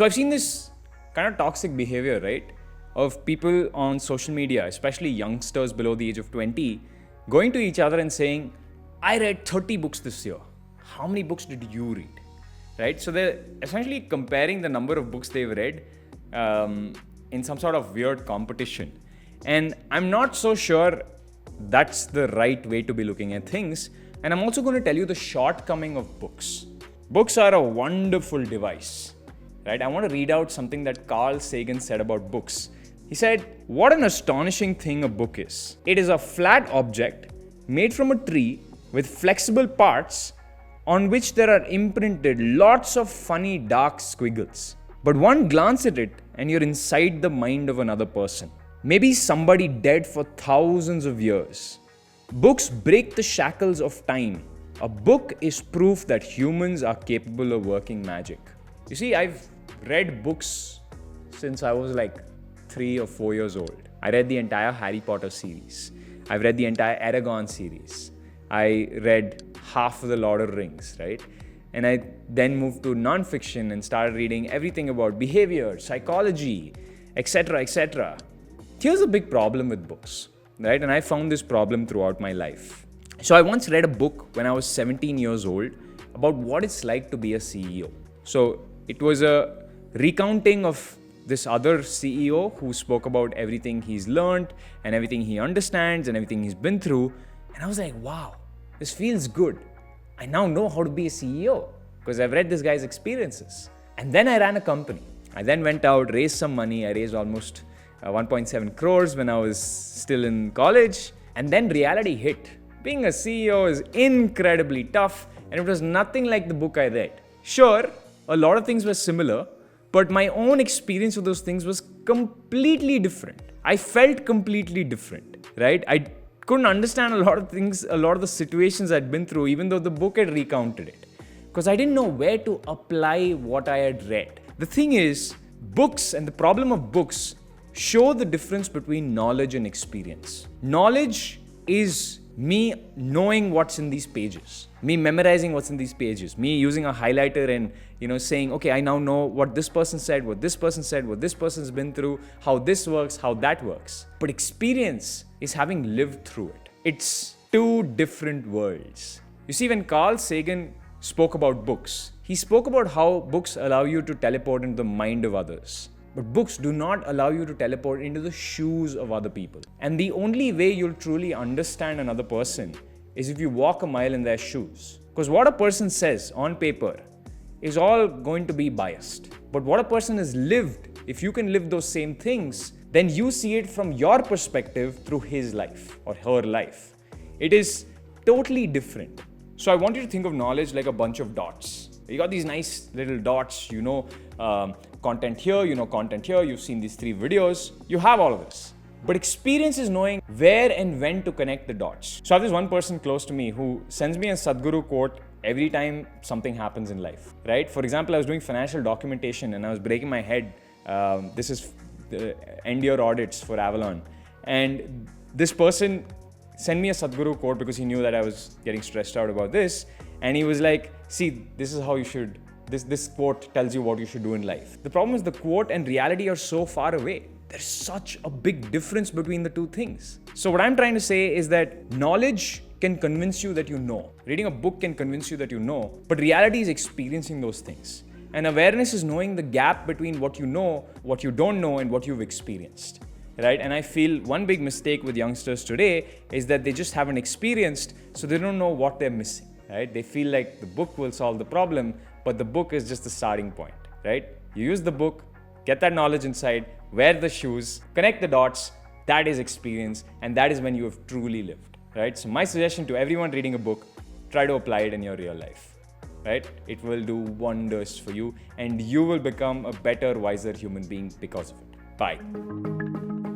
So I've seen this kind of toxic behavior, right? Of people on social media, especially youngsters below the age of 20, going to each other and saying, I read 30 books this year. How many books did you read? Right? So they're essentially comparing the number of books they've read in some sort of weird competition. And I'm not so sure that's the right way to be looking at things. And I'm also going to tell you the shortcoming of books. Books are a wonderful device, right? I want to read out something that Carl Sagan said about books. He said, what an astonishing thing a book is. It is a flat object made from a tree with flexible parts on which there are imprinted lots of funny dark squiggles. But one glance at it and you're inside the mind of another person. Maybe somebody dead for thousands of years. Books break the shackles of time. A book is proof that humans are capable of working magic. You see, I've read books since I was like 3 or 4 years old. I read the entire Harry Potter series. I've read the entire Eragon series. I read half of the Lord of the Rings, right? And I then moved to non-fiction and started reading everything about behavior, psychology, etc., etc. Here's a big problem with books, right? And I found this problem throughout my life. So I once read a book when I was 17 years old about what it's like to be a CEO. So it was a recounting of this other CEO who spoke about everything he's learned and everything he understands and everything he's been through. And I was like, wow, this feels good. I now know how to be a CEO because I've read this guy's experiences. And then I ran a company. I then went out, raised some money. I raised almost 1.7 crores when I was still in college. And then reality hit. Being a CEO is incredibly tough, and it was nothing like the book I read. Sure, a lot of things were similar, but my own experience of those things was completely different. I felt completely different, right? I couldn't understand a lot of things, a lot of the situations I'd been through, even though the book had recounted it. Because I didn't know where to apply what I had read. The thing is, books and the problem of books show the difference between knowledge and experience. Knowledge is me knowing what's in these pages, me memorizing what's in these pages, me using a highlighter and saying, okay, I now know what this person said, what this person said, what this person's been through, how this works, how that works. But experience is having lived through it. It's two different worlds. You see, when Carl Sagan spoke about books, he spoke about how books allow you to teleport into the mind of others. But books do not allow you to teleport into the shoes of other people. And the only way you'll truly understand another person is if you walk a mile in their shoes. Because what a person says on paper is all going to be biased. But what a person has lived, if you can live those same things, then you see it from your perspective through his life or her life. It is totally different. So I want you to think of knowledge like a bunch of dots. You got these nice little dots, content here, content here, you've seen these 3 videos, you have all of this. But experience is knowing where and when to connect the dots. So I have this one person close to me who sends me a Sadhguru quote every time something happens in life, right? For example, I was doing financial documentation and I was breaking my head. This is the end year audits for Avalon. And this person sent me a Sadhguru quote because he knew that I was getting stressed out about this. And he was like, see, this is how you should, this quote tells you what you should do in life. The problem is the quote and reality are so far away. There's such a big difference between the two things. So what I'm trying to say is that knowledge can convince you that you know. Reading a book can convince you that you know, but reality is experiencing those things. And awareness is knowing the gap between what you know, what you don't know, and what you've experienced. Right? And I feel one big mistake with youngsters today is that they just haven't experienced, so they don't know what they're missing. Right? They feel like the book will solve the problem, but the book is just the starting point, right? You use the book, get that knowledge inside, wear the shoes, connect the dots, that is experience, and that is when you have truly lived, right? So my suggestion to everyone reading a book, try to apply it in your real life, right? It will do wonders for you, and you will become a better, wiser human being because of it. Bye.